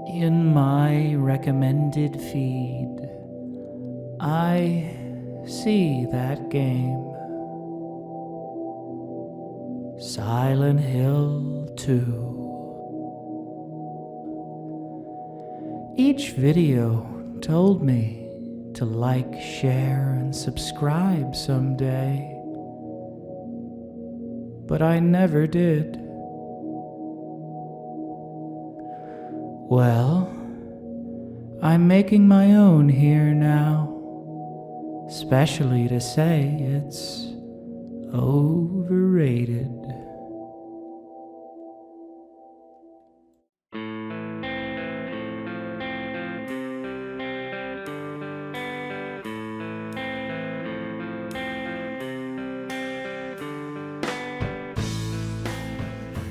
In my recommended feed, I see that game. Silent Hill 2. Each video told me to like, share, and subscribe someday. But I never did. Well, I'm making my own here now, especially to say it's overrated.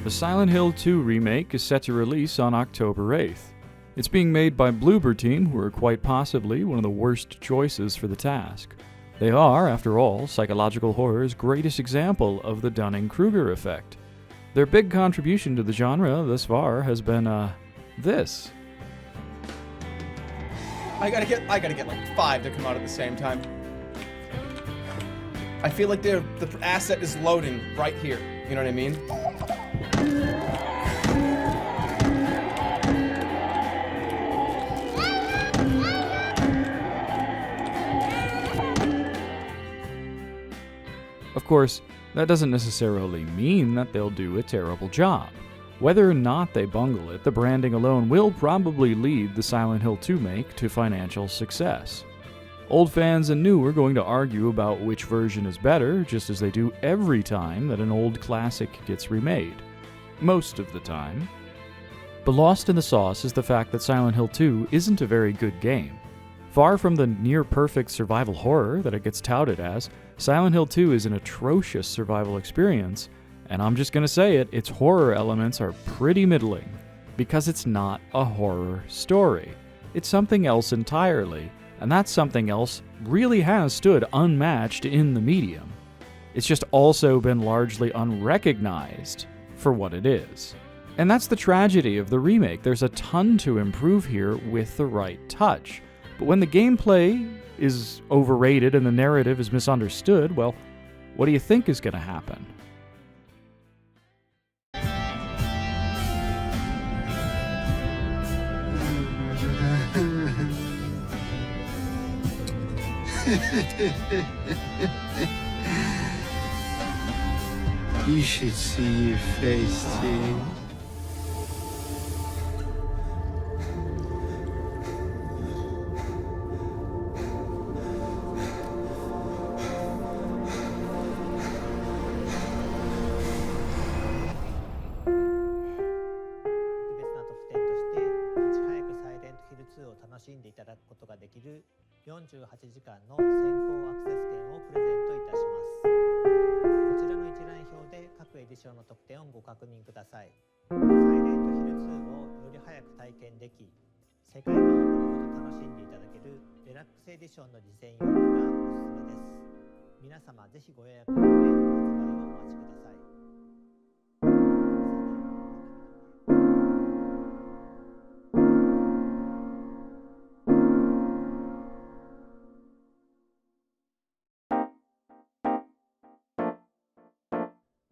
The Silent Hill 2 remake is set to release on October 8th. It's being made by Bloober Team, who are quite possibly one of the worst choices for the task. They are, after all, psychological horror's greatest example of the Dunning-Kruger effect. Their big contribution to the genre thus far has been, this. I gotta get like 5 to come out at the same time. I feel like the asset is loading right here. You know what I mean? Of course, that doesn't necessarily mean that they'll do a terrible job. Whether or not they bungle it, the branding alone will probably lead the Silent Hill 2 make to financial success. Old fans and new are going to argue about which version is better, just as they do every time that an old classic gets remade. Most of the time. But lost in the sauce is the fact that Silent Hill 2 isn't a very good game. Far from the near-perfect survival horror that it gets touted as, Silent Hill 2 is an atrocious survival experience, and I'm just gonna say it, its horror elements are pretty middling, because it's not a horror story. It's something else entirely, and that something else really has stood unmatched in the medium. It's just also been largely unrecognized for what it is. And that's the tragedy of the remake. There's a ton to improve here with the right touch. But when the gameplay is overrated and the narrative is misunderstood, well, what do you think is going to happen? You should see your face, T.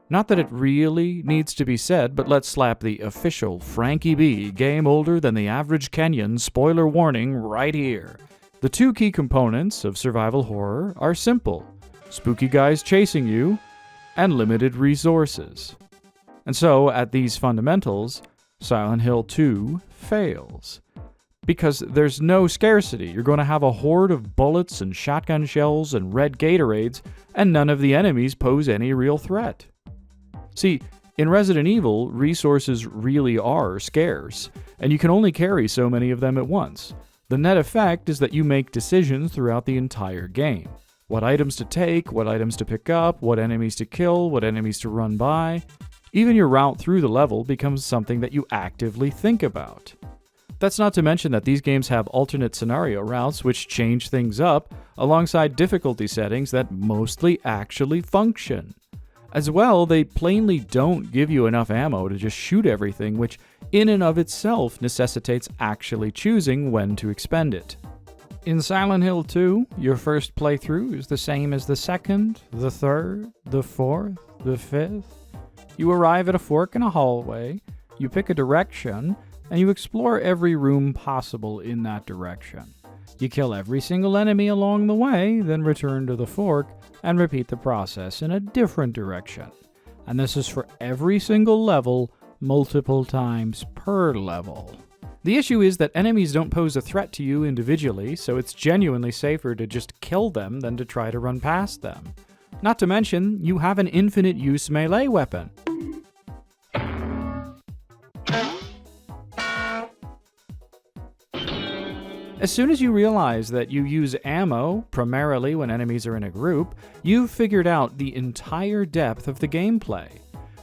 Not that it really needs to be said, but let's slap the official Frankie B game older than the average Kenyan spoiler warning right here. The two key components of survival horror are simple: spooky guys chasing you, and limited resources. And so, at these fundamentals, Silent Hill 2 fails. Because there's no scarcity. You're going to have a horde of bullets and shotgun shells and red Gatorades, and none of the enemies pose any real threat. See, in Resident Evil, resources really are scarce, and you can only carry so many of them at once. The net effect is that you make decisions throughout the entire game. What items to take, what items to pick up, what enemies to kill, what enemies to run by. Even your route through the level becomes something that you actively think about. That's not to mention that these games have alternate scenario routes which change things up alongside difficulty settings that mostly actually function. As well, they plainly don't give you enough ammo to just shoot everything, which in and of itself necessitates actually choosing when to expend it. In Silent Hill 2, your first playthrough is the same as the second, the third, the fourth, the fifth. You arrive at a fork in a hallway, you pick a direction, and you explore every room possible in that direction. You kill every single enemy along the way, then return to the fork and repeat the process in a different direction. And this is for every single level, multiple times per level. The issue is that enemies don't pose a threat to you individually, so it's genuinely safer to just kill them than to try to run past them. Not to mention, you have an infinite use melee weapon. As soon as you realize that you use ammo, primarily when enemies are in a group, you've figured out the entire depth of the gameplay.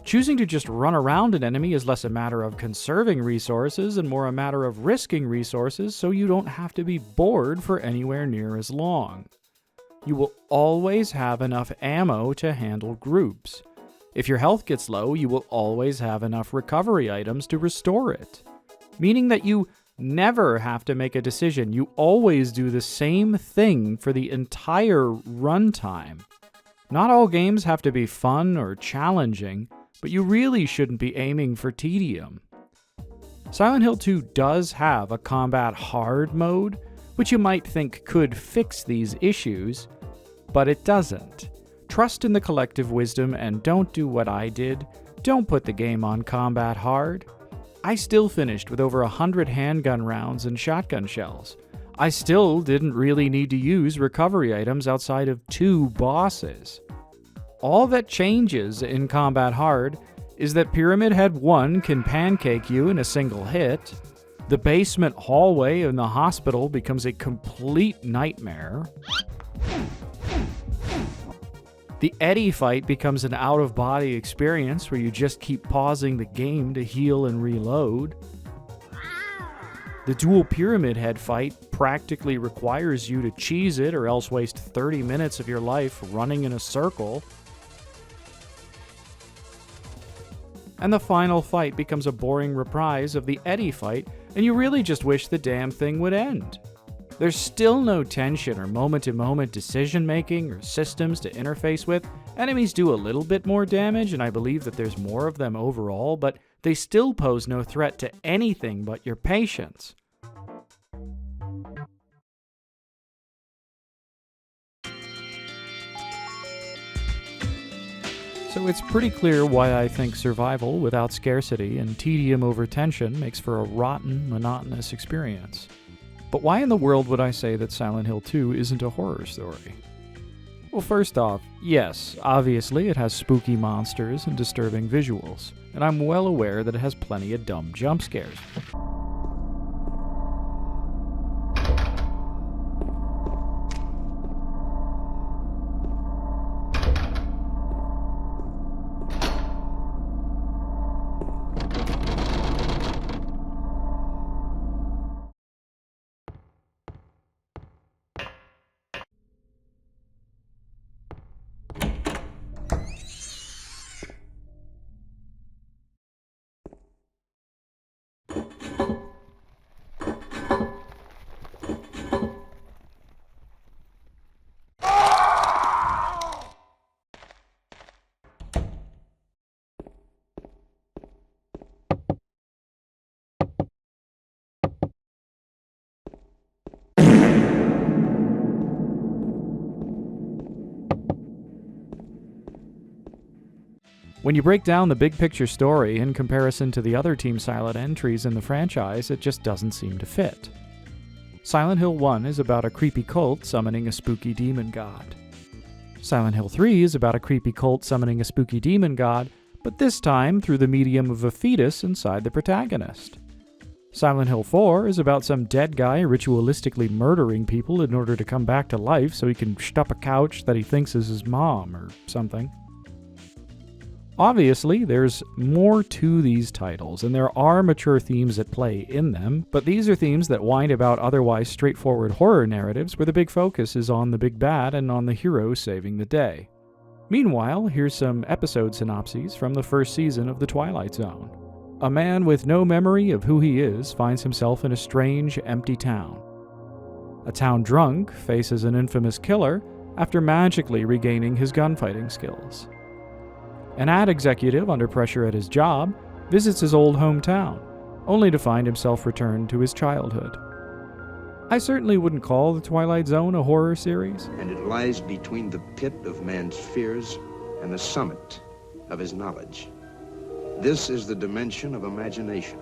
Choosing to just run around an enemy is less a matter of conserving resources and more a matter of risking resources so you don't have to be bored for anywhere near as long. You will always have enough ammo to handle groups. If your health gets low, you will always have enough recovery items to restore it. Meaning that you never have to make a decision. You always do the same thing for the entire runtime. Not all games have to be fun or challenging, but you really shouldn't be aiming for tedium. Silent Hill 2 does have a combat hard mode, which you might think could fix these issues, but it doesn't. Trust in the collective wisdom and don't do what I did. Don't put the game on combat hard. I still finished with over 100 handgun rounds and shotgun shells. I still didn't really need to use recovery items outside of 2 bosses. All that changes in Combat Hard is that Pyramid Head 1 can pancake you in a single hit, the basement hallway in the hospital becomes a complete nightmare, the Eddie fight becomes an out-of-body experience where you just keep pausing the game to heal and reload. The dual Pyramid Head fight practically requires you to cheese it or else waste 30 minutes of your life running in a circle. And the final fight becomes a boring reprise of the Eddie fight, and you really just wish the damn thing would end. There's still no tension or moment-to-moment decision-making or systems to interface with. Enemies do a little bit more damage, and I believe that there's more of them overall, but they still pose no threat to anything but your patience. So it's pretty clear why I think survival without scarcity and tedium over tension makes for a rotten, monotonous experience. But why in the world would I say that Silent Hill 2 isn't a horror story? Well, first off, yes, obviously it has spooky monsters and disturbing visuals, and I'm well aware that it has plenty of dumb jump scares. When you break down the big picture story in comparison to the other Team Silent entries in the franchise, it just doesn't seem to fit. Silent Hill 1 is about a creepy cult summoning a spooky demon god. Silent Hill 3 is about a creepy cult summoning a spooky demon god, but this time through the medium of a fetus inside the protagonist. Silent Hill 4 is about some dead guy ritualistically murdering people in order to come back to life so he can shtup a couch that he thinks is his mom or something. Obviously, there's more to these titles, and there are mature themes at play in them, but these are themes that wind about otherwise straightforward horror narratives where the big focus is on the big bad and on the hero saving the day. Meanwhile, here's some episode synopses from the first season of The Twilight Zone. A man with no memory of who he is finds himself in a strange, empty town. A town drunk faces an infamous killer after magically regaining his gunfighting skills. An ad executive under pressure at his job visits his old hometown, only to find himself returned to his childhood. I certainly wouldn't call The Twilight Zone a horror series. And it lies between the pit of man's fears and the summit of his knowledge. This is the dimension of imagination.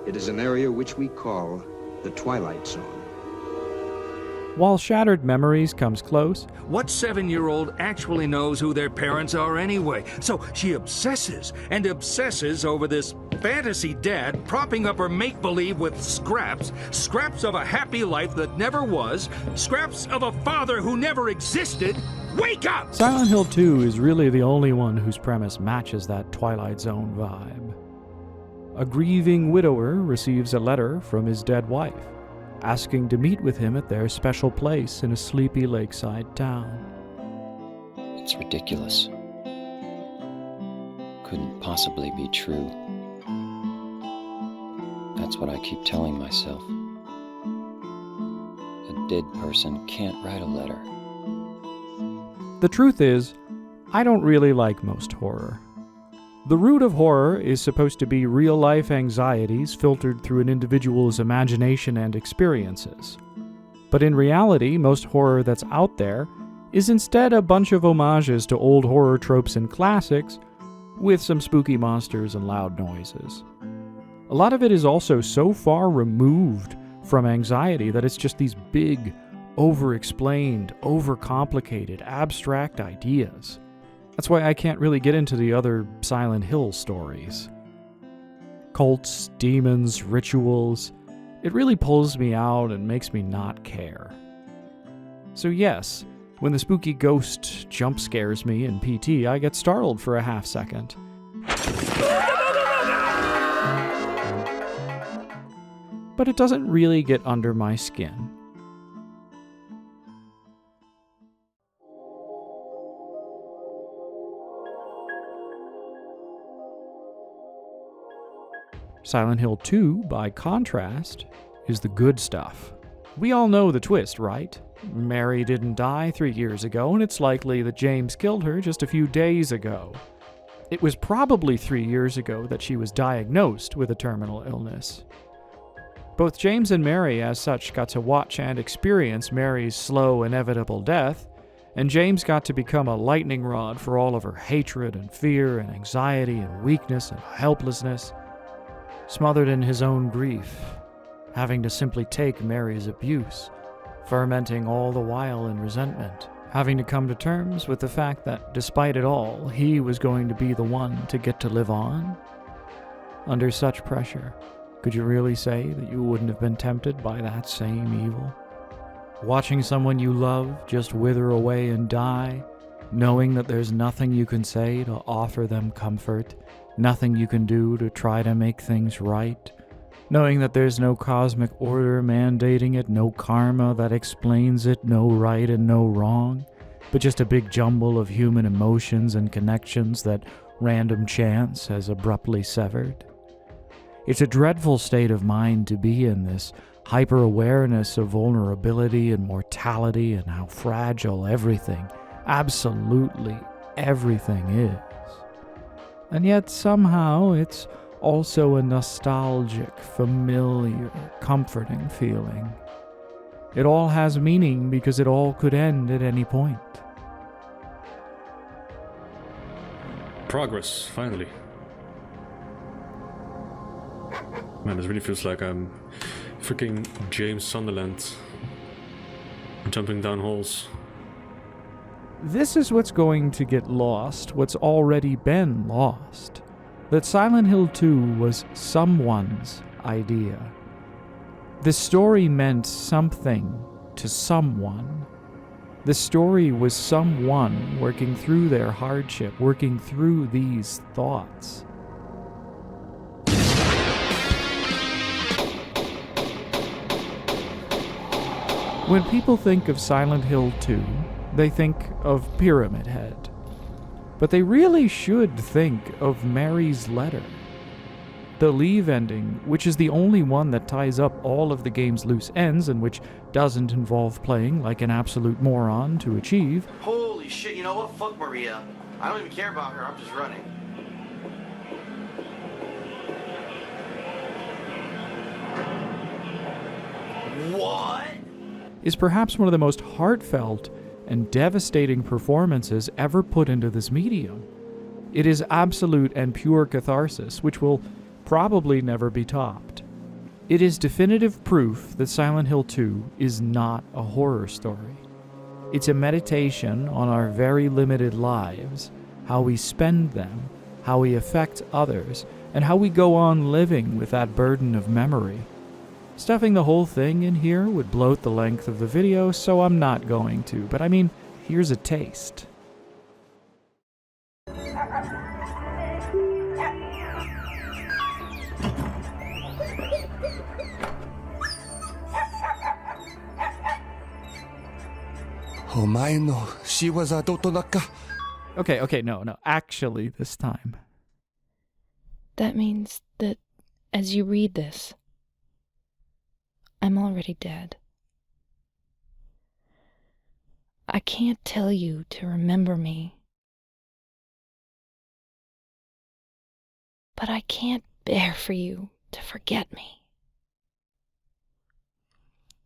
It is an area which we call the Twilight Zone. While Shattered Memories comes close, What 7-year-old actually knows who their parents are anyway? So she obsesses and obsesses over this fantasy dad propping up her make-believe with scraps of a happy life that never was, scraps of a father who never existed. Wake up! Silent Hill 2 is really the only one whose premise matches that Twilight Zone vibe. A grieving widower receives a letter from his dead wife, asking to meet with him at their special place in a sleepy lakeside town. It's ridiculous. Couldn't possibly be true. That's what I keep telling myself. A dead person can't write a letter. The truth is, I don't really like most horror. The root of horror is supposed to be real-life anxieties filtered through an individual's imagination and experiences. But in reality, most horror that's out there is instead a bunch of homages to old horror tropes and classics, with some spooky monsters and loud noises. A lot of it is also so far removed from anxiety that it's just these big, over-explained, over-complicated, abstract ideas. That's why I can't really get into the other Silent Hill stories. Cults, demons, rituals, it really pulls me out and makes me not care. So yes, when the spooky ghost jump scares me in PT, I get startled for a half second. But it doesn't really get under my skin. Silent Hill 2, by contrast, is the good stuff. We all know the twist, right? Mary didn't die 3 years ago, and it's likely that James killed her just a few days ago. It was probably 3 years ago that she was diagnosed with a terminal illness. Both James and Mary, as such, got to watch and experience Mary's slow, inevitable death, and James got to become a lightning rod for all of her hatred and fear and anxiety and weakness and helplessness. Smothered in his own grief, having to simply take Mary's abuse, fermenting all the while in resentment, having to come to terms with the fact that, despite it all, he was going to be the one to get to live on. Under such pressure, could you really say that you wouldn't have been tempted by that same evil? Watching someone you love just wither away and die, knowing that there's nothing you can say to offer them comfort, nothing you can do to try to make things right, knowing that there's no cosmic order mandating it, no karma that explains it, no right and no wrong, but just a big jumble of human emotions and connections that random chance has abruptly severed. It's a dreadful state of mind to be in, this hyper-awareness of vulnerability and mortality and how fragile everything, absolutely everything is. And yet somehow it's also a nostalgic, familiar, comforting feeling. It all has meaning because it all could end at any point. Progress, finally. Man, this really feels like I'm Freaking James Sunderland. Jumping down holes. This is what's going to get lost, what's already been lost. That Silent Hill 2 was someone's idea. The story meant something to someone. The story was someone working through their hardship, working through these thoughts. When people think of Silent Hill 2, they think of Pyramid Head. But they really should think of Mary's letter. The leave ending, which is the only one that ties up all of the game's loose ends and which doesn't involve playing like an absolute moron to achieve. Holy shit, you know what? Fuck Maria. I don't even care about her, I'm just running. What? Is perhaps one of the most heartfelt and devastating performances ever put into this medium. It is absolute and pure catharsis, which will probably never be topped. It is definitive proof that Silent Hill 2 is not a horror story. It's a meditation on our very limited lives, how we spend them, how we affect others, and how we go on living with that burden of memory. Stuffing the whole thing in here would bloat the length of the video, so I'm not going to, but I mean, here's a taste. Okay, no, actually this time. That means that as you read this, I'm already dead. I can't tell you to remember me, but I can't bear for you to forget me.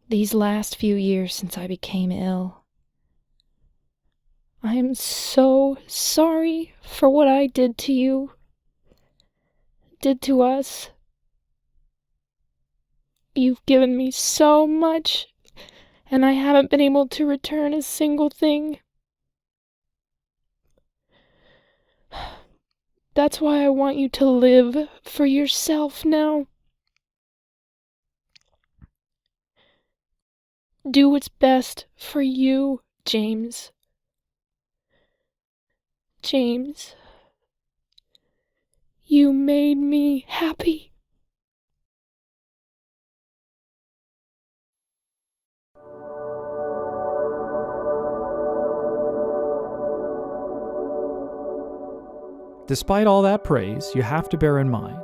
These last few years since I became ill, I am so sorry for what I did to you, did to us. You've given me so much, and I haven't been able to return a single thing. That's why I want you to live for yourself now. Do what's best for you, James. James, you made me happy. Despite all that praise, you have to bear in mind,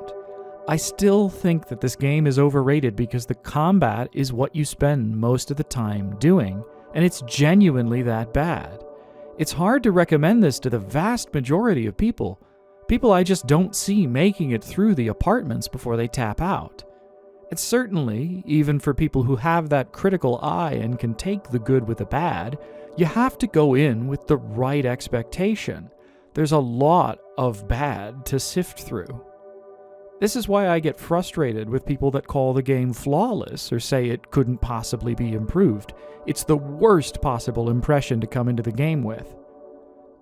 I still think that this game is overrated because the combat is what you spend most of the time doing, and it's genuinely that bad. It's hard to recommend this to the vast majority of people I just don't see making it through the apartments before they tap out. It's certainly, even for people who have that critical eye and can take the good with the bad, you have to go in with the right expectation. There's a lot of bad to sift through. This is why I get frustrated with people that call the game flawless or say it couldn't possibly be improved. It's the worst possible impression to come into the game with.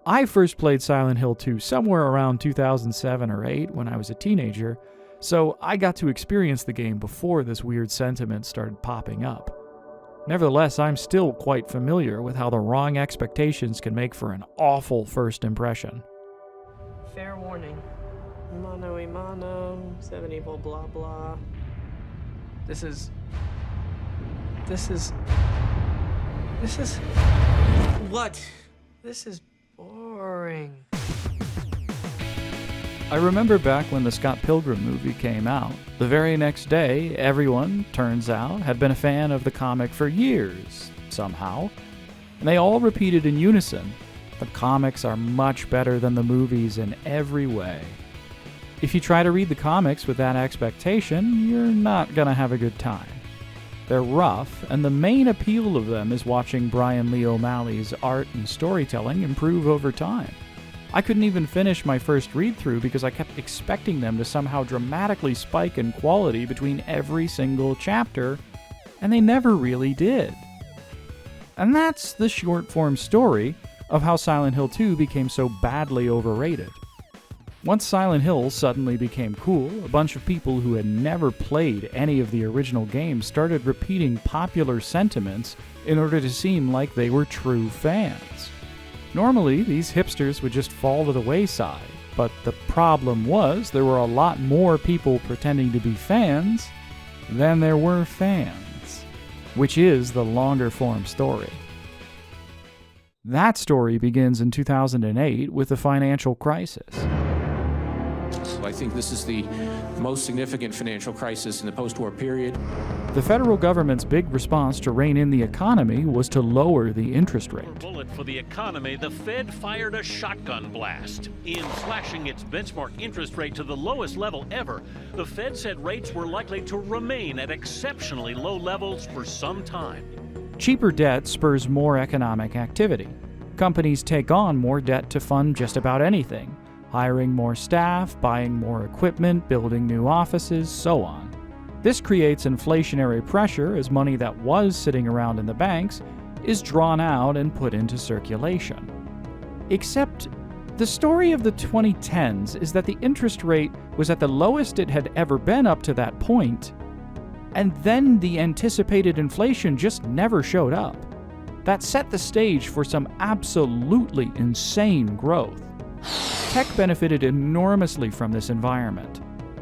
I first played Silent Hill 2 somewhere around 2007 or 8 when I was a teenager, so I got to experience the game before this weird sentiment started popping up. Nevertheless, I'm still quite familiar with how the wrong expectations can make for an awful first impression. Fair warning. Mano a mano, 7 evil, blah blah. This is... What? This is boring. I remember back when the Scott Pilgrim movie came out. The very next day, everyone, turns out, had been a fan of the comic for years, somehow. And they all repeated in unison, the comics are much better than the movies in every way. If you try to read the comics with that expectation, you're not gonna have a good time. They're rough, and the main appeal of them is watching Brian Lee O'Malley's art and storytelling improve over time. I couldn't even finish my first read-through because I kept expecting them to somehow dramatically spike in quality between every single chapter, and they never really did. And that's the short-form story of how Silent Hill 2 became so badly overrated. Once Silent Hill suddenly became cool, a bunch of people who had never played any of the original games started repeating popular sentiments in order to seem like they were true fans. Normally, these hipsters would just fall to the wayside, but the problem was there were a lot more people pretending to be fans than there were fans, which is the longer form story. That story begins in 2008 with the financial crisis. I think this is the most significant financial crisis in the post-war period. The federal government's big response to rein in the economy was to lower the interest rate. Bullet for the economy, the Fed fired a shotgun blast. In slashing its benchmark interest rate to the lowest level ever, the Fed said rates were likely to remain at exceptionally low levels for some time. Cheaper debt spurs more economic activity. Companies take on more debt to fund just about anything. Hiring more staff, buying more equipment, building new offices, so on. This creates inflationary pressure as money that was sitting around in the banks is drawn out and put into circulation. Except, the story of the 2010s is that the interest rate was at the lowest it had ever been up to that point, and then the anticipated inflation just never showed up. That set the stage for some absolutely insane growth. Tech benefited enormously from this environment.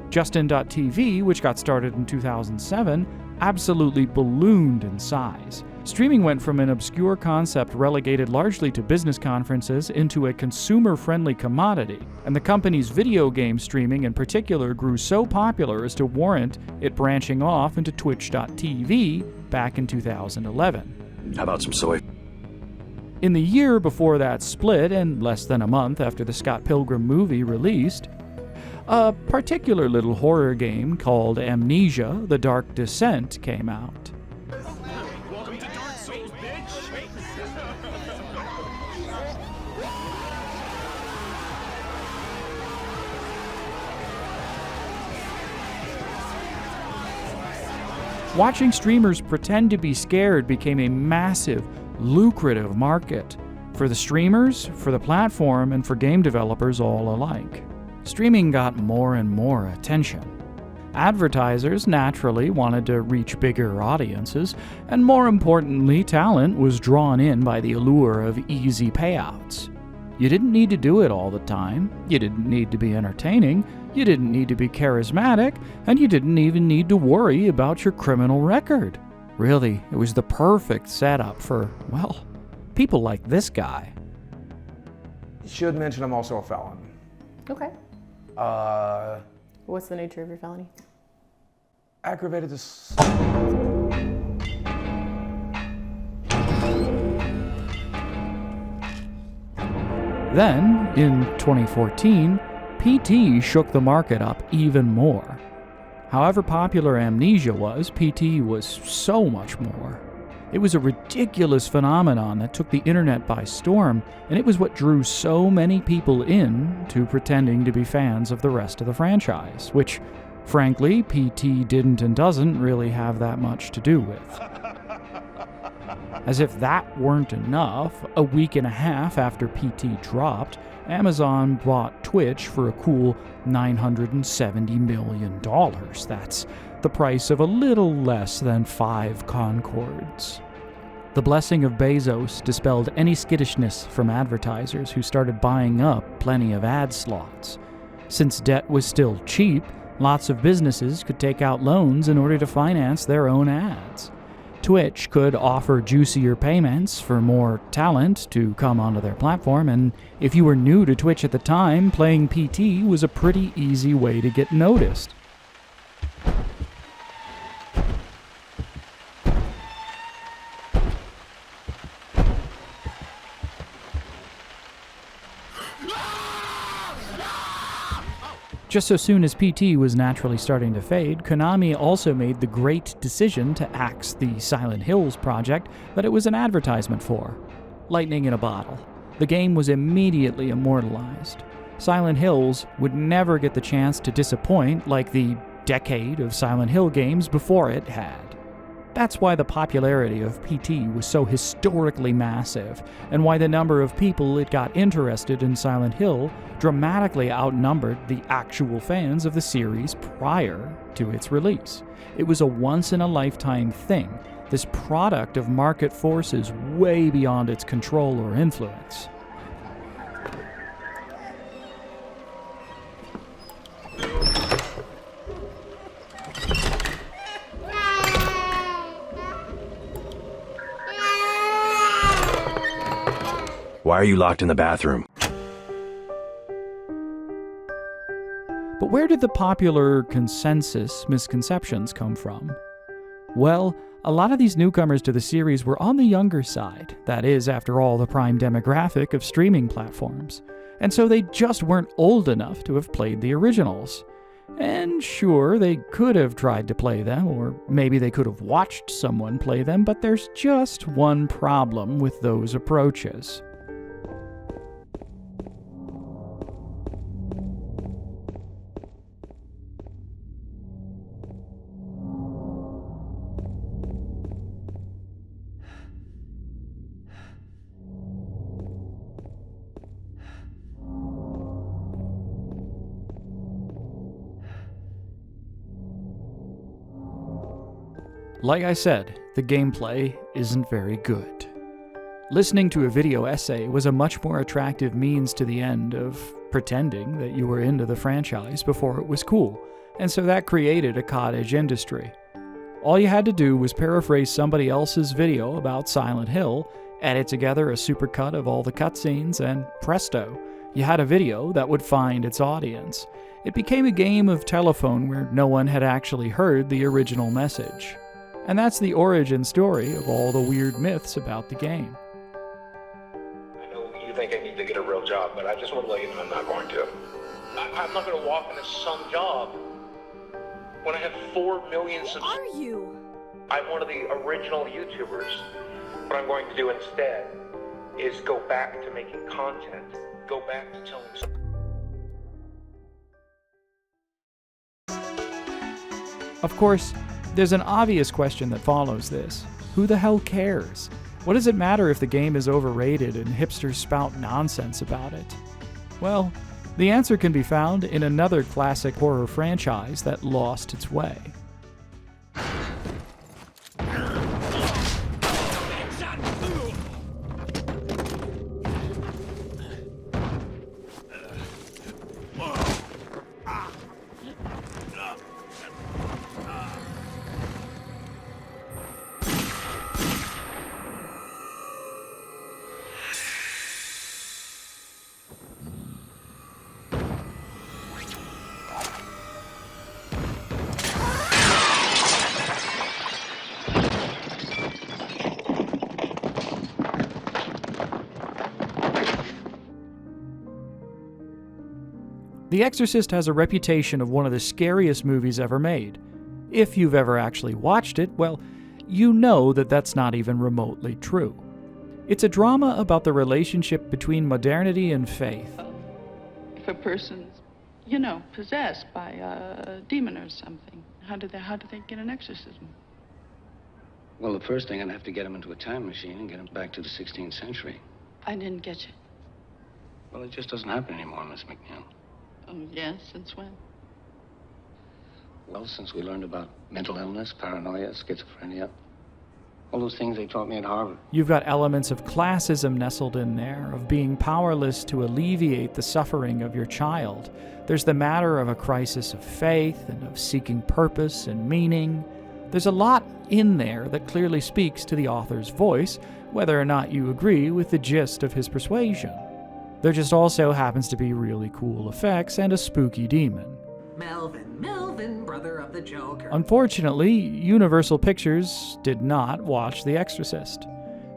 Justin.tv, which got started in 2007, absolutely ballooned in size. Streaming went from an obscure concept relegated largely to business conferences into a consumer-friendly commodity, and the company's video game streaming in particular grew so popular as to warrant it branching off into Twitch.tv back in 2011. How about some soy? In the year before that split, and less than a month after the Scott Pilgrim movie released, a particular little horror game called Amnesia: The Dark Descent came out. Welcome to Dark Souls, bitch! Watching streamers pretend to be scared became a massive, lucrative market for the streamers, for the platform, and for game developers all alike. Streaming got more and more attention. Advertisers naturally wanted to reach bigger audiences, and more importantly, talent was drawn in by the allure of easy payouts. You didn't need to do it all the time, you didn't need to be entertaining, you didn't need to be charismatic, and you didn't even need to worry about your criminal record. Really, it was the perfect setup for, well, people like this guy. Should mention I'm also a felon. Okay. What's the nature of your felony? Aggravated Then, in 2014, PT shook the market up even more. However popular Amnesia was, PT was so much more. It was a ridiculous phenomenon that took the internet by storm, and it was what drew so many people in to pretending to be fans of the rest of the franchise, which, frankly, PT didn't and doesn't really have that much to do with. As if that weren't enough, a week and a half after PT dropped, Amazon bought Twitch for a cool $970 million. That's the price of a little less than 5 Concords. The blessing of Bezos dispelled any skittishness from advertisers who started buying up plenty of ad slots. Since debt was still cheap, lots of businesses could take out loans in order to finance their own ads. Twitch could offer juicier payments for more talent to come onto their platform, and if you were new to Twitch at the time, playing PT was a pretty easy way to get noticed. Just so soon as PT was naturally starting to fade, Konami also made the great decision to axe the Silent Hills project that it was an advertisement for. Lightning in a bottle. The game was immediately immortalized. Silent Hills would never get the chance to disappoint like the decade of Silent Hill games before it had. That's why the popularity of PT was so historically massive, and why the number of people it got interested in Silent Hill dramatically outnumbered the actual fans of the series prior to its release. It was a once-in-a-lifetime thing, this product of market forces way beyond its control or influence. Why are you locked in the bathroom? But where did the popular consensus misconceptions come from? Well, a lot of these newcomers to the series were on the younger side. That is, after all, the prime demographic of streaming platforms. And so they just weren't old enough to have played the originals. And sure, they could have tried to play them, or maybe they could have watched someone play them, but there's just one problem with those approaches. Like I said, the gameplay isn't very good. Listening to a video essay was a much more attractive means to the end of pretending that you were into the franchise before it was cool, and so that created a cottage industry. All you had to do was paraphrase somebody else's video about Silent Hill, edit together a supercut of all the cutscenes, and presto, you had a video that would find its audience. It became a game of telephone where no one had actually heard the original message. And that's the origin story of all the weird myths about the game. I know you think I need to get a real job, but I just want to let you know I'm not going to. I'm not going to walk into some job when I have 4 million subscribers. Who are you? I'm one of the original YouTubers. What I'm going to do instead is go back to making content, go back to telling stories. Of course, there's an obvious question that follows this. Who the hell cares? What does it matter if the game is overrated and hipsters spout nonsense about it? Well, the answer can be found in another classic horror franchise that lost its way. The Exorcist has a reputation of one of the scariest movies ever made. If you've ever actually watched it, well, you know that that's not even remotely true. It's a drama about the relationship between modernity and faith. If a person's, possessed by a demon or something, how do they get an exorcism? Well, the first thing, I'd have to get him into a time machine and get him back to the 16th century. I didn't get you. Well, it just doesn't happen anymore, Miss McNeil. Oh, yes? Since when? Well, since we learned about mental illness, paranoia, schizophrenia, all those things they taught me at Harvard. You've got elements of classism nestled in there, of being powerless to alleviate the suffering of your child. There's the matter of a crisis of faith and of seeking purpose and meaning. There's a lot in there that clearly speaks to the author's voice, whether or not you agree with the gist of his persuasion. There just also happens to be really cool effects and a spooky demon. Melvin, brother of the Joker. Unfortunately, Universal Pictures did not watch The Exorcist.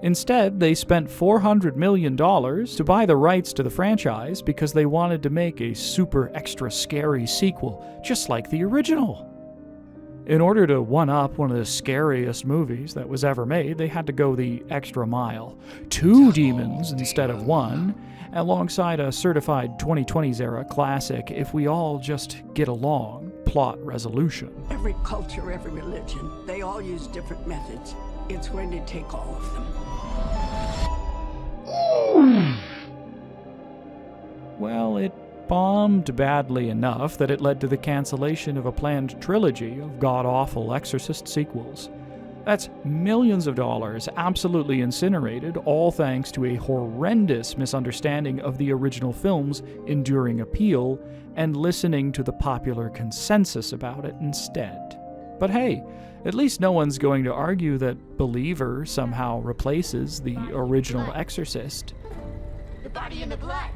Instead, they spent $400 million to buy the rights to the franchise because they wanted to make a super extra scary sequel, just like the original. In order to one-up one of the scariest movies that was ever made, they had to go the extra mile. 2 demons instead of 1, alongside a certified 2020s era classic, If We All Just Get Along, plot resolution. Every culture, every religion, they all use different methods. It's going to take all of them. Well, it bombed badly enough that it led to the cancellation of a planned trilogy of god-awful Exorcist sequels. That's millions of dollars absolutely incinerated, all thanks to a horrendous misunderstanding of the original film's enduring appeal and listening to the popular consensus about it instead. But hey, at least no one's going to argue that Believer somehow replaces the original Exorcist. The body and the blood!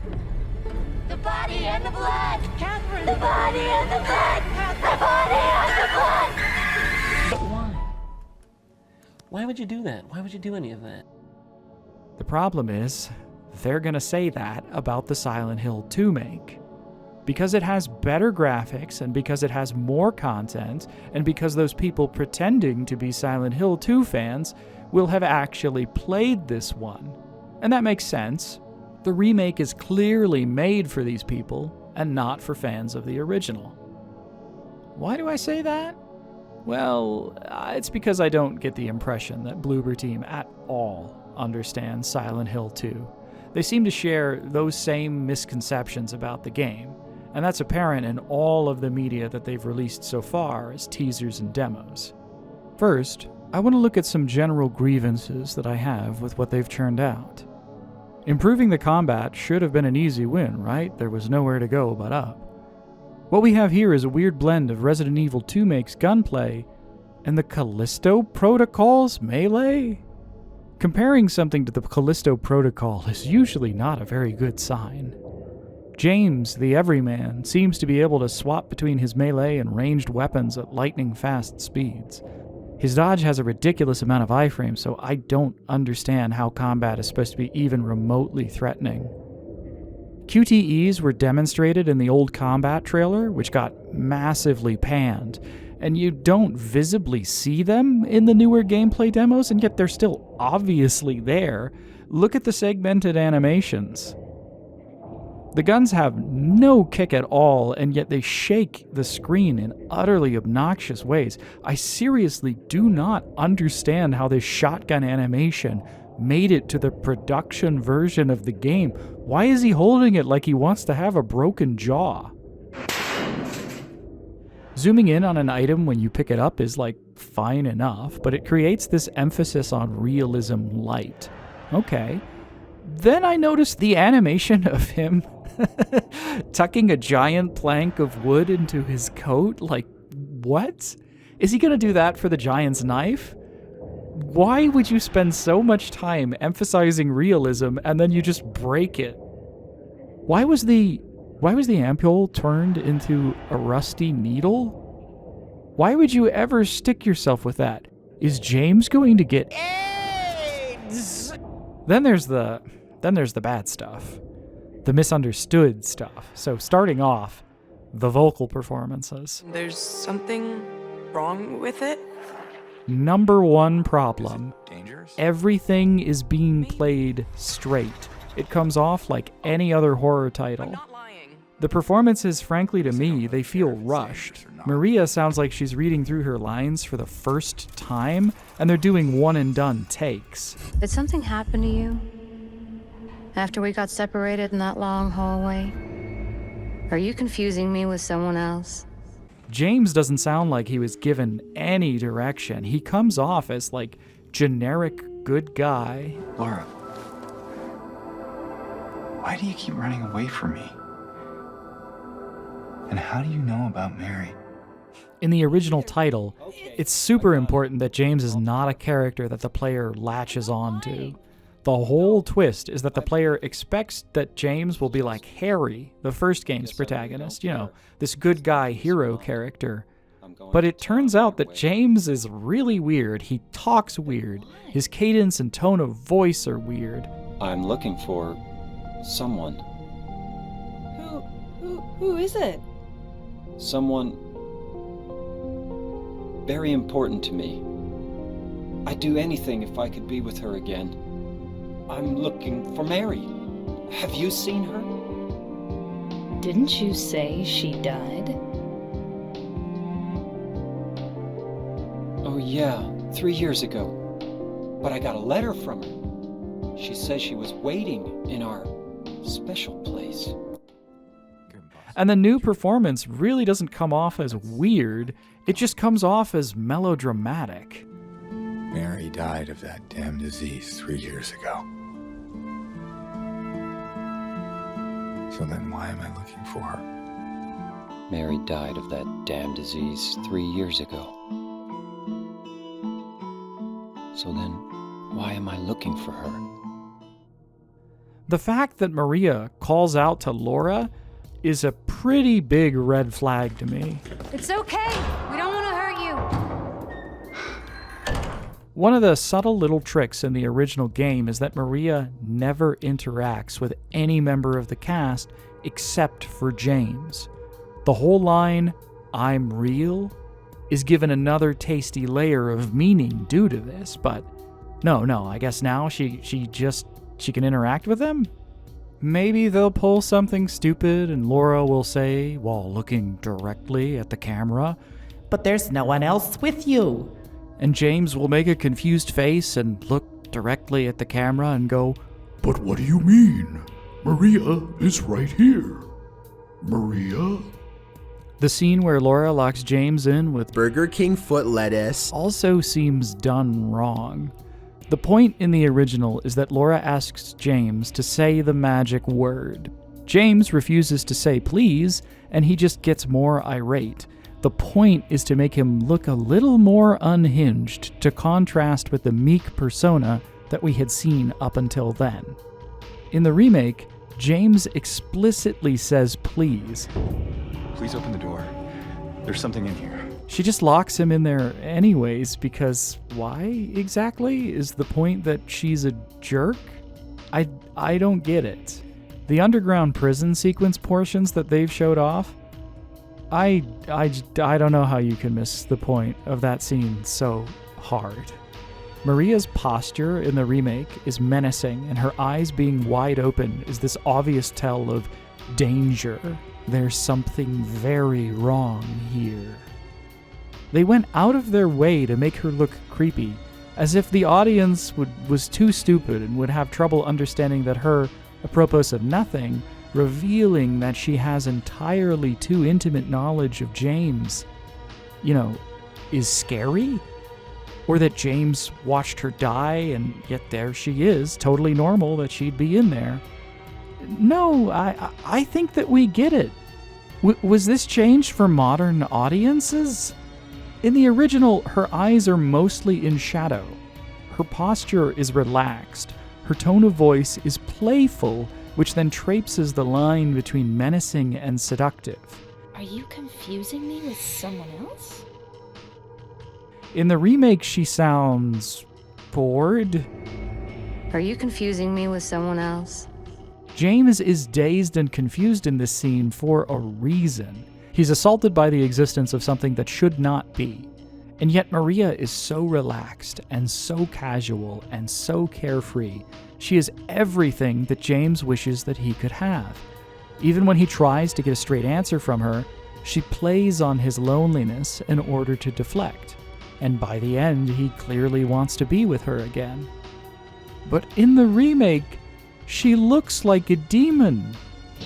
The body and the blood! Catherine! The body and the blood! The body and the blood! But why? Why would you do that? Why would you do any of that? The problem is, they're gonna say that about the Silent Hill 2 make. Because it has better graphics, and because it has more content, and because those people pretending to be Silent Hill 2 fans will have actually played this one. And that makes sense. The remake is clearly made for these people, and not for fans of the original. Why do I say that? Well, it's because I don't get the impression that Bloober Team at all understands Silent Hill 2. They seem to share those same misconceptions about the game, and that's apparent in all of the media that they've released so far as teasers and demos. First, I want to look at some general grievances that I have with what they've churned out. Improving the combat should have been an easy win, right? There was nowhere to go but up. What we have here is a weird blend of Resident Evil 2 make's gunplay and the Callisto Protocol's melee? Comparing something to the Callisto Protocol is usually not a very good sign. James, the everyman, seems to be able to swap between his melee and ranged weapons at lightning-fast speeds. His dodge has a ridiculous amount of iframes, so I don't understand how combat is supposed to be even remotely threatening. QTEs were demonstrated in the old combat trailer, which got massively panned, and you don't visibly see them in the newer gameplay demos, and yet they're still obviously there. Look at the segmented animations. The guns have no kick at all, and yet they shake the screen in utterly obnoxious ways. I seriously do not understand how this shotgun animation made it to the production version of the game. Why is he holding it like he wants to have a broken jaw? Zooming in on an item when you pick it up is like fine enough, but it creates this emphasis on realism light. Okay. Then I noticed the animation of him tucking a giant plank of wood into his coat. Like, what? Is he gonna do that for the giant's knife? Why would you spend so much time emphasizing realism and then you just break it? Why was the ampule turned into a rusty needle? Why would you ever stick yourself with that? Is James going to get AIDS? Then there's the bad stuff. The misunderstood stuff. So starting off, the vocal performances. There's something wrong with it? Number one problem. Everything is being played straight. It comes off like any other horror title. The performances, frankly to me, they feel rushed. Maria sounds like she's reading through her lines for the first time, and they're doing one-and-done takes. Did something happen to you after we got separated in that long hallway? Are you confusing me with someone else? James doesn't sound like he was given any direction. He comes off as like generic good guy. Laura, why do you keep running away from me? And how do you know about Mary? In the original title, it's super important that James is not a character that the player latches on to. The whole twist is that the player expects that James will be like Harry, the first game's protagonist, you know, this good guy hero character. But it turns out that James is really weird. He talks weird. His cadence and tone of voice are weird. I'm looking for someone. Who is it? Someone very important to me. I'd do anything if I could be with her again. I'm looking for Mary. Have you seen her? Didn't you say she died? Oh yeah, 3 years ago. But I got a letter from her. She says she was waiting in our special place. And the new performance really doesn't come off as weird, it just comes off as melodramatic. Mary died of that damn disease 3 years ago. So then why am I looking for her? Mary died of that damn disease 3 years ago. So then why am I looking for her? The fact that Maria calls out to Laura is a pretty big red flag to me. It's okay. We don't want to hurt you. One of the subtle little tricks in the original game is that Maria never interacts with any member of the cast except for James. The whole line, "I'm real," is given another tasty layer of meaning due to this, but no, I guess now she can interact with them? Maybe they'll pull something stupid and Laura will say, while looking directly at the camera, "But there's no one else with you." And James will make a confused face and look directly at the camera and go, "But what do you mean? Maria is right here. Maria?" The scene where Laura locks James in with Burger King foot lettuce also seems done wrong. The point in the original is that Laura asks James to say the magic word. James refuses to say please, and he just gets more irate. The point is to make him look a little more unhinged to contrast with the meek persona that we had seen up until then. In the remake, James explicitly says please. Please open the door. There's something in here. She just locks him in there anyways because why exactly? Is the point that she's a jerk? I don't get it. The underground prison sequence portions that they've showed off, I don't know how you can miss the point of that scene so hard. Maria's posture in the remake is menacing, and her eyes being wide open is this obvious tell of danger. There's something very wrong here. They went out of their way to make her look creepy, as if the audience was too stupid and would have trouble understanding that her, apropos of nothing, revealing that she has entirely too intimate knowledge of James, is scary? Or that James watched her die and yet there she is, totally normal that she'd be in there. No, I think that we get it. Was this changed for modern audiences? In the original, her eyes are mostly in shadow. Her posture is relaxed. Her tone of voice is playful, which then traipses the line between menacing and seductive. Are you confusing me with someone else? In the remake, she sounds bored. Are you confusing me with someone else? James is dazed and confused in this scene for a reason. He's assaulted by the existence of something that should not be. And yet Maria is so relaxed and so casual and so carefree. She is everything that James wishes that he could have. Even when he tries to get a straight answer from her, she plays on his loneliness in order to deflect. And by the end, he clearly wants to be with her again. But in the remake, she looks like a demon.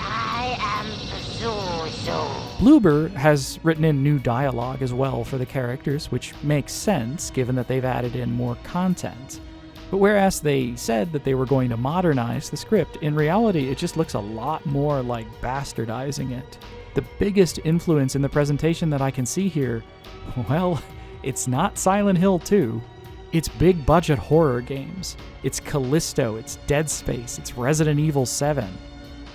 I am Zuzu. Bloober has written in new dialogue as well for the characters, which makes sense given that they've added in more content. But whereas they said that they were going to modernize the script, in reality it just looks a lot more like bastardizing it. The biggest influence in the presentation that I can see here, well, it's not Silent Hill 2. It's big budget horror games. It's Callisto, it's Dead Space, it's Resident Evil 7.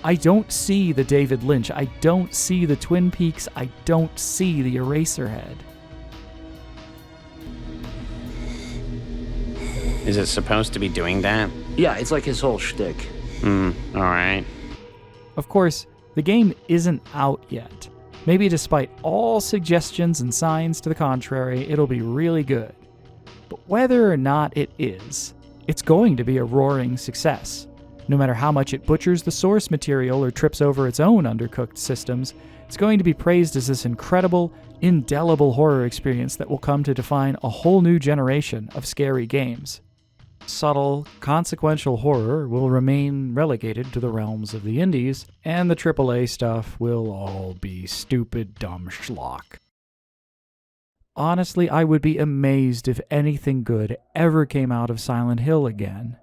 I don't see the David Lynch, I don't see the Twin Peaks, I don't see the Eraserhead. Is it supposed to be doing that? Yeah, it's like his whole shtick. Alright. Of course, the game isn't out yet. Maybe despite all suggestions and signs to the contrary, it'll be really good. But whether or not it is, it's going to be a roaring success. No matter how much it butchers the source material or trips over its own undercooked systems, it's going to be praised as this incredible, indelible horror experience that will come to define a whole new generation of scary games. Subtle, consequential horror will remain relegated to the realms of the indies, and the AAA stuff will all be stupid, dumb schlock. Honestly, I would be amazed if anything good ever came out of Silent Hill again.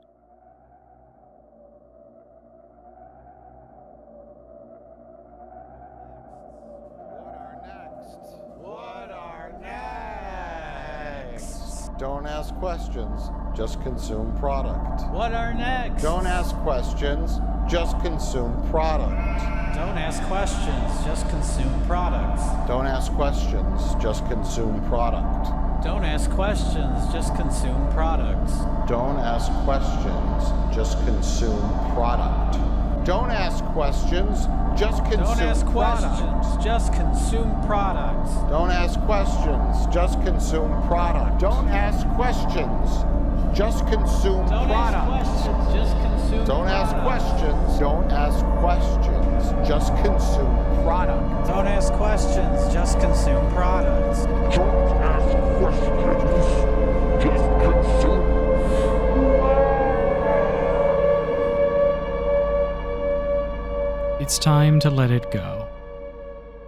Don't ask questions, just consume product. What are next? Don't ask questions, just consume product. Don't ask questions, just consume products. Don't ask questions, just consume product. Don't ask questions, just consume products. Don't ask questions, just consume product. Don't ask questions, just consume Don't ask questions, product. just consume products. Don't ask questions, just consume product. Don't ask questions, just consume Don't product. ask questions, just consume Don't ask product. questions, don't ask questions, just consume product. Don't ask questions, just consume products. Don't ask questions, just consume. It's time to let it go.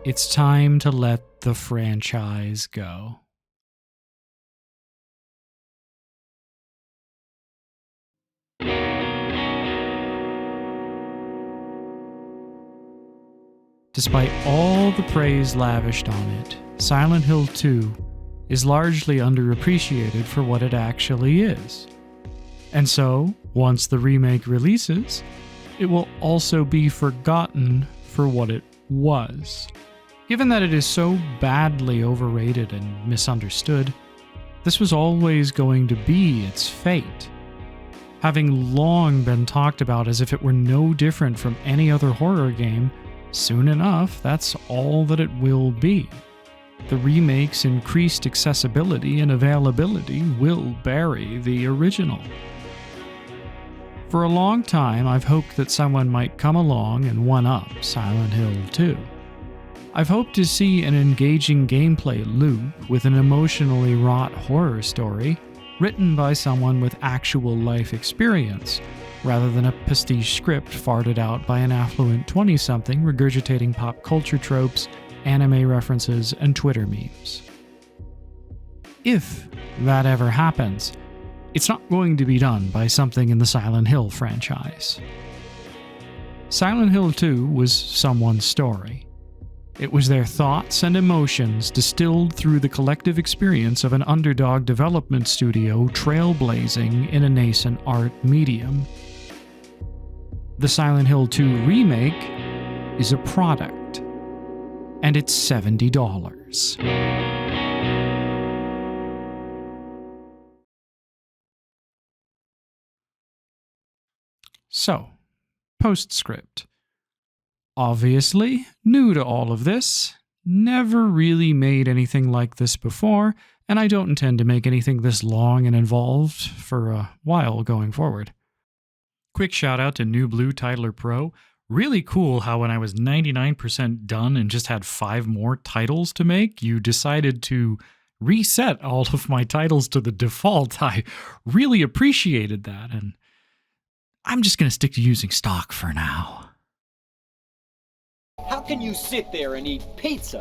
It's time to let the franchise go. Despite all the praise lavished on it, Silent Hill 2 is largely underappreciated for what it actually is. And so, once the remake releases, it will also be forgotten for what it was. Given that it is so badly overrated and misunderstood, this was always going to be its fate. Having long been talked about as if it were no different from any other horror game, soon enough, that's all that it will be. The remake's increased accessibility and availability will bury the original. For a long time, I've hoped that someone might come along and one-up Silent Hill 2. I've hoped to see an engaging gameplay loop with an emotionally wrought horror story written by someone with actual life experience, rather than a pastiche script farted out by an affluent 20-something regurgitating pop culture tropes, anime references, and Twitter memes. If that ever happens, it's not going to be done by something in the Silent Hill franchise. Silent Hill 2 was someone's story. It was their thoughts and emotions distilled through the collective experience of an underdog development studio trailblazing in a nascent art medium. The Silent Hill 2 remake is a product, and it's $70. So, postscript. Obviously, new to all of this, never really made anything like this before, and I don't intend to make anything this long and involved for a while going forward. Quick shout out to New Blue Titler Pro. Really cool how when I was 99% done and just had 5 more titles to make, you decided to reset all of my titles to the default. I really appreciated that, and I'm just going to stick to using stock for now. How can you sit there and eat pizza?